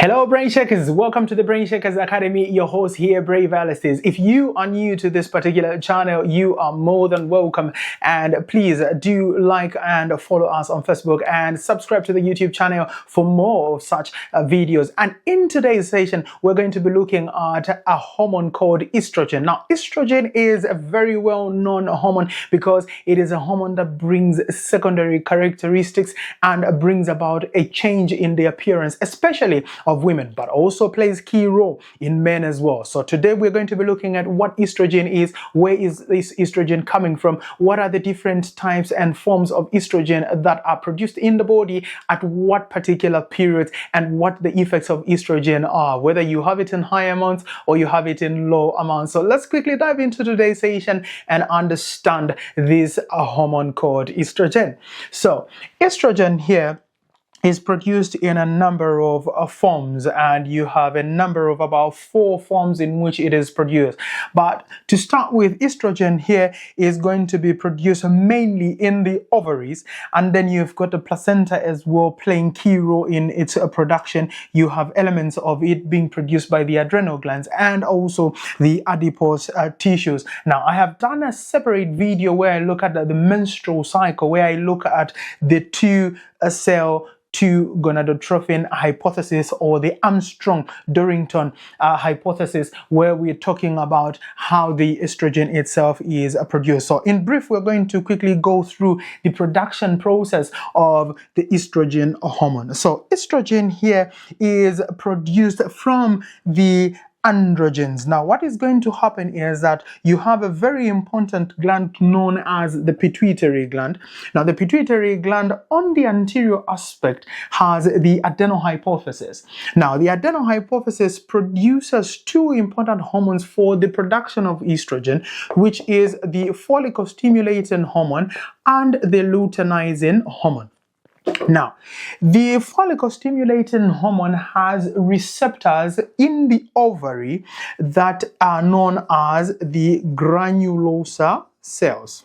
Hello Brain Shakers, welcome to the Brain Shakers Academy. Your host here, Brave Alistair. If you are new to this particular channel, you are more than welcome, and please do like and follow us on Facebook and subscribe to the YouTube channel for more of such videos. And in today's session, we're going to be looking at a hormone called estrogen. Now, estrogen is a very well-known hormone because it is a hormone that brings secondary characteristics and brings about a change in the appearance, especially of women, but also plays key role in men as well. So today we're going to be looking at what estrogen is, where is this estrogen coming from, what are the different types and forms of estrogen that are produced in the body at what particular periods, and what the effects of estrogen are, whether you have it in high amounts or you have it in low amounts. So let's quickly dive into today's session and understand this hormone called estrogen. So estrogen here is produced in a number of forms, and you have a number of about 4 forms in which it is produced. But to start with, estrogen here is going to be produced mainly in the ovaries, and then you've got the placenta as well playing key role in its production. You have elements of it being produced by the adrenal glands and also the adipose tissues. Now, I have done a separate video where I look at the menstrual cycle, where I look at the two-cell to gonatrophin hypothesis, or the Armstrong-Dorrington hypothesis, where we're talking about how the estrogen itself is produced. So in brief, we're going to quickly go through the production process of the estrogen hormone. So estrogen here is produced from the androgens. Now, what is going to happen is that you have a very important gland known as the pituitary gland. Now, the pituitary gland on the anterior aspect has the adenohypophysis. Now, the adenohypophysis produces 2 important hormones for the production of estrogen, which is the follicle-stimulating hormone and the luteinizing hormone. Now, the follicle-stimulating hormone has receptors in the ovary that are known as the granulosa cells.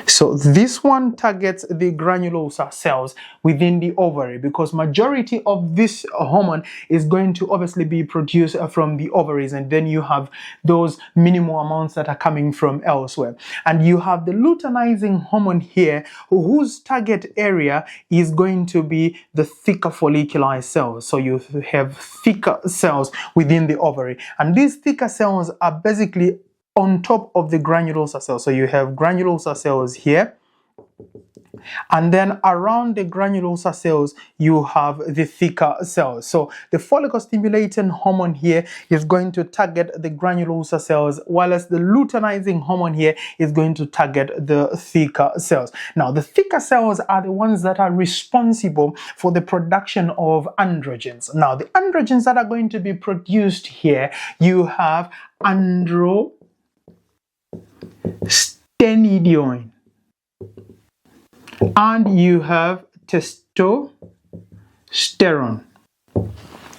So this one targets the granulosa cells within the ovary, because majority of this hormone is going to obviously be produced from the ovaries, and then you have those minimal amounts that are coming from elsewhere. And you have the luteinizing hormone here, whose target area is going to be the thicker follicular cells. So you have thicker cells within the ovary, and these thicker cells are basically on top of the granulosa cells. So you have granulosa cells here, and then around the granulosa cells you have the thicker cells. So the follicle-stimulating hormone here is going to target the granulosa cells, whilst the luteinizing hormone here is going to target the thicker cells. Now, the thicker cells are the ones that are responsible for the production of androgens. Now, the androgens that are going to be produced here, you have androstenedione, and you have testosterone.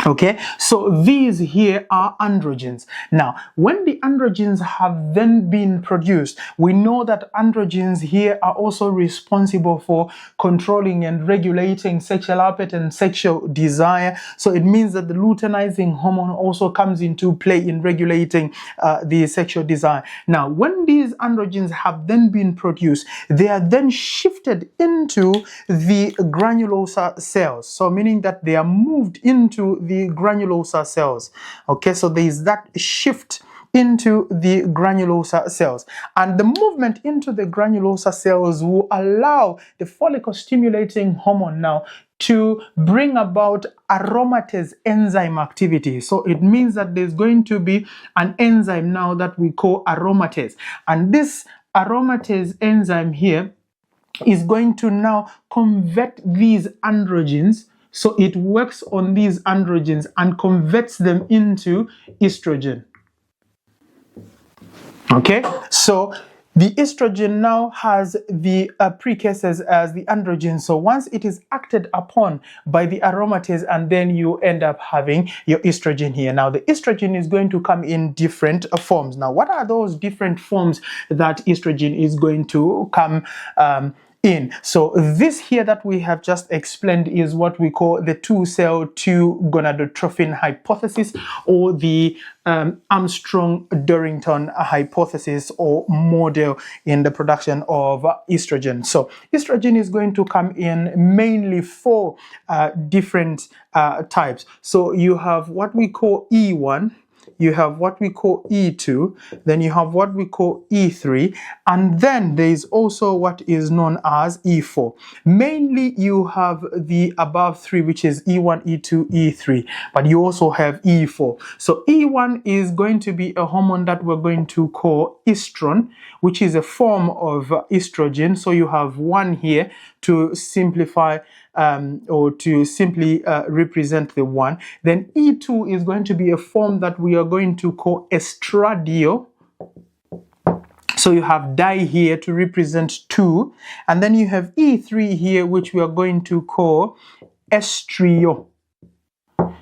Okay, so these here are androgens. Now, when the androgens have then been produced, we know that androgens here are also responsible for controlling and regulating sexual appetite and sexual desire. So it means that the luteinizing hormone also comes into play in regulating the sexual desire. Now, when these androgens have then been produced, they are then shifted into the granulosa cells. So meaning that they are moved into the granulosa cells. Okay, so there is that shift into the granulosa cells, and the movement into the granulosa cells will allow the follicle-stimulating hormone now to bring about aromatase enzyme activity. So it means that there's going to be an enzyme now that we call aromatase, and this aromatase enzyme here is going to now convert these androgens. So it works on these androgens and converts them into estrogen. Okay, so the estrogen now has the precursors as the androgen. So once it is acted upon by the aromatase, and then you end up having your estrogen here. Now, the estrogen is going to come in different forms. Now, what are those different forms that estrogen is going to come in. So this here that we have just explained is what we call the 2-cell 2 gonadotrophin hypothesis, or the Armstrong-Dorrington hypothesis or model in the production of estrogen. So estrogen is going to come in mainly 4 different types. So you have what we call E1, you have what we call E2, then you have what we call E3, and then there is also what is known as E4. Mainly you have the above 3, which is E1, E2, E3, but you also have E4. So E1 is going to be a hormone that we're going to call estrogen, which is a form of estrogen. So you have 1 here to simplify or to simply represent the 1. Then E2 is going to be a form that we are going to call estradiol. So you have di here to represent 2. And then you have E3 here, which we are going to call estriol.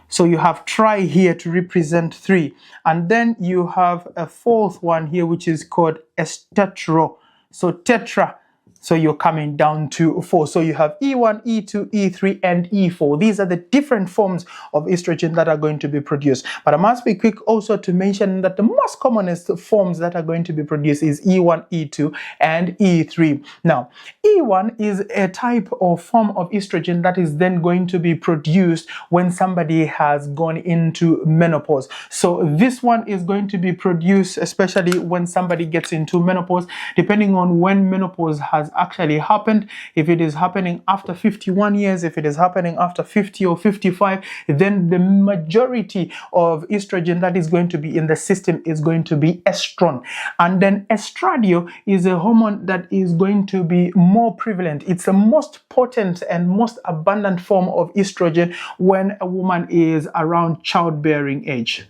So you have tri here to represent 3. And then you have a 4th one here, which is called estetro. So tetra. So you're coming down to 4. So you have E1, E2, E3, and E4. These are the different forms of estrogen that are going to be produced. But I must be quick also to mention that the most commonest forms that are going to be produced is E1, E2, and E3. Now, E1 is a type of form of estrogen that is then going to be produced when somebody has gone into menopause. So this one is going to be produced especially when somebody gets into menopause, depending on when menopause has actually happened. If it is happening after 51 years, if it is happening after 50 or 55, then the majority of estrogen that is going to be in the system is going to be estrogen. And then estradiol is a hormone that is going to be more prevalent. It's the most potent and most abundant form of estrogen when a woman is around childbearing age.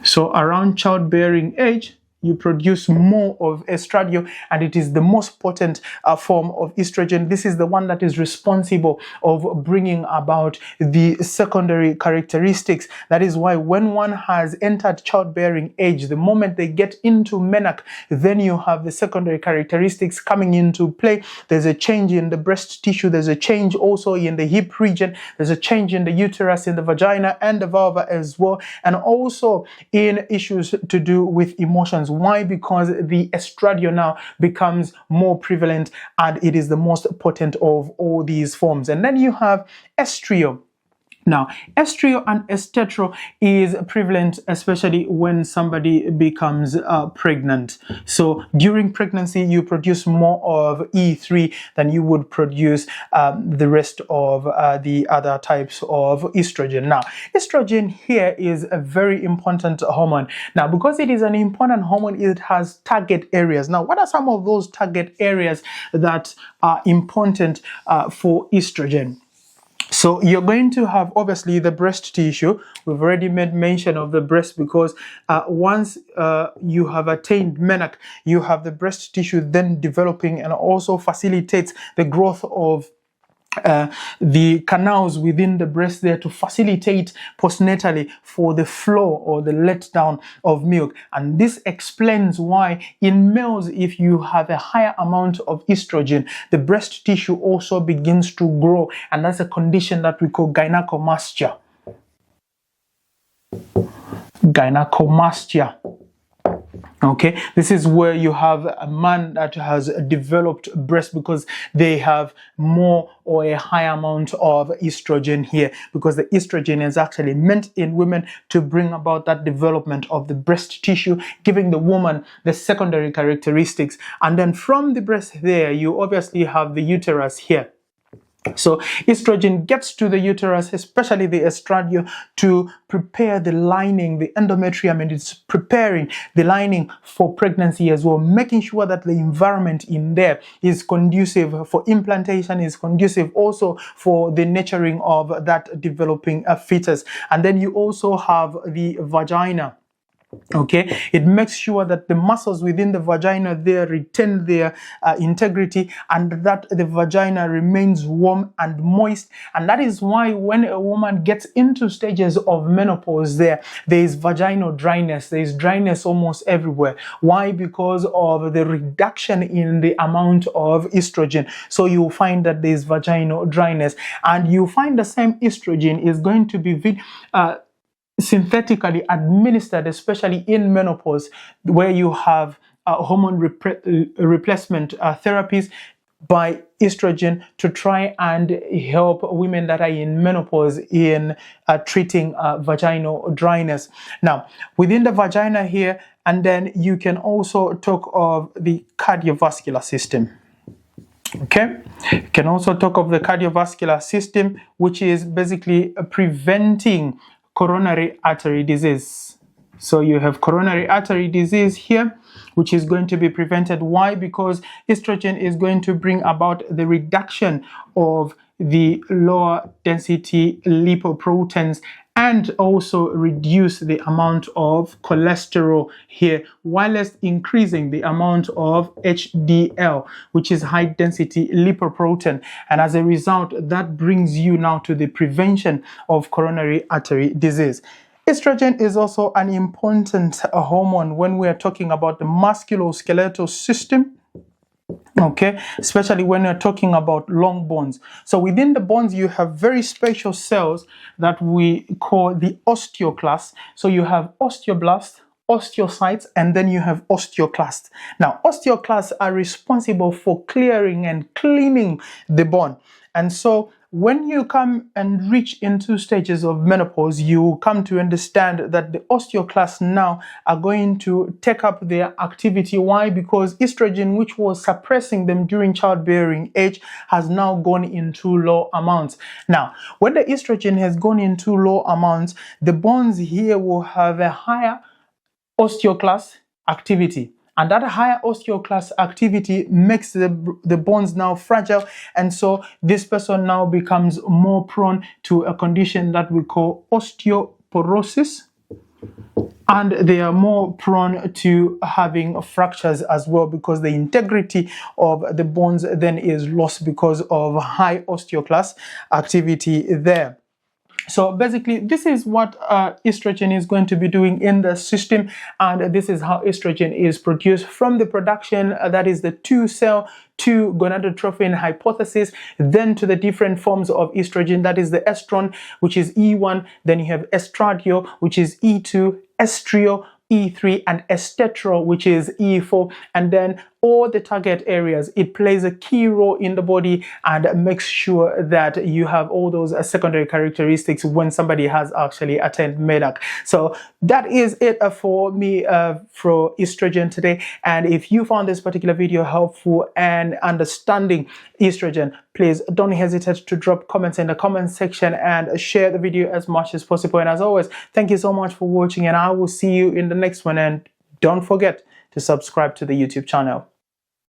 So around childbearing age, you produce more of estradiol, and it is the most potent form of estrogen. This is the one that is responsible of bringing about the secondary characteristics. That is why when one has entered childbearing age, the moment they get into menarche, then you have the secondary characteristics coming into play. There's a change in the breast tissue. There's a change also in the hip region. There's a change in the uterus, in the vagina, and the vulva as well, and also in issues to do with emotions. Why? Because the estradiol now becomes more prevalent, and it is the most potent of all these forms. And then you have estriol. Now, estriol and estetro is prevalent especially when somebody becomes pregnant. So during pregnancy, you produce more of E3 than you would produce the rest of the other types of estrogen. Now, estrogen here is a very important hormone. Now, because it is an important hormone, it has target areas. Now, what are some of those target areas that are important for estrogen? So you're going to have obviously the breast tissue. We've already made mention of the breast because once you have attained menarche, you have the breast tissue then developing and also facilitates the growth of the canals within the breast there to facilitate postnatally for the flow or the letdown of milk. And this explains why in males, if you have a higher amount of estrogen, the breast tissue also begins to grow, and that's a condition that we call gynecomastia. Gynecomastia. Okay, this is where you have a man that has developed breast because they have more or a high amount of estrogen here, because the estrogen is actually meant in women to bring about that development of the breast tissue, giving the woman the secondary characteristics. And then from the breast there, you obviously have the uterus here. So estrogen gets to the uterus, especially the estradiol, to prepare the lining, the endometrium, and it's preparing the lining for pregnancy as well, making sure that the environment in there is conducive for implantation, is conducive also for the nurturing of that developing fetus. And then you also have the vagina. Okay, it makes sure that the muscles within the vagina there retain their integrity, and that the vagina remains warm and moist. And that is why when a woman gets into stages of menopause, there is vaginal dryness. There is dryness almost everywhere. Why? Because of the reduction in the amount of estrogen. So you find that there is vaginal dryness, and you find the same estrogen is going to be synthetically administered, especially in menopause, where you have hormone replacement therapies by estrogen to try and help women that are in menopause in treating vaginal dryness. Now, within the vagina here, and then you can also talk of the cardiovascular system. Okay, you can also talk of the cardiovascular system, which is basically preventing coronary artery disease. So you have coronary artery disease here, which is going to be prevented. Why? Because estrogen is going to bring about the reduction of the lower density lipoproteins and also reduce the amount of cholesterol here, whilst increasing the amount of HDL, which is high density lipoprotein. And as a result, that brings you now to the prevention of coronary artery disease. Estrogen is also an important hormone when we are talking about the musculoskeletal system. Okay, especially when you're talking about long bones. So within the bones, you have very special cells that we call the osteoclasts. So you have osteoblasts, osteocytes, and then you have osteoclasts. Now, osteoclasts are responsible for clearing and cleaning the bone. And so when you come and reach into stages of menopause, you come to understand that the osteoclasts now are going to take up their activity. Why? Because estrogen, which was suppressing them during childbearing age, has now gone into low amounts. Now, when the estrogen has gone into low amounts, the bones here will have a higher osteoclast activity. And that higher osteoclast activity makes the bones now fragile. And so this person now becomes more prone to a condition that we call osteoporosis. And they are more prone to having fractures as well, because the integrity of the bones then is lost because of high osteoclast activity there. So basically, this is what estrogen is going to be doing in the system, and this is how estrogen is produced from the production, that is the 2-cell to gonadotrophin hypothesis, then to the different forms of estrogen, that is the estrone, which is E1, then you have estradiol, which is E2, estriol, E3, and estetrol, which is E4, and then all the target areas. It plays a key role in the body and makes sure that you have all those secondary characteristics when somebody has actually attained MEDAC. So that is it for me for estrogen today. And if you found this particular video helpful and understanding estrogen, please don't hesitate to drop comments in the comment section and share the video as much as possible. And as always, thank you so much for watching, and I will see you in the next one. And don't forget to subscribe to the YouTube channel.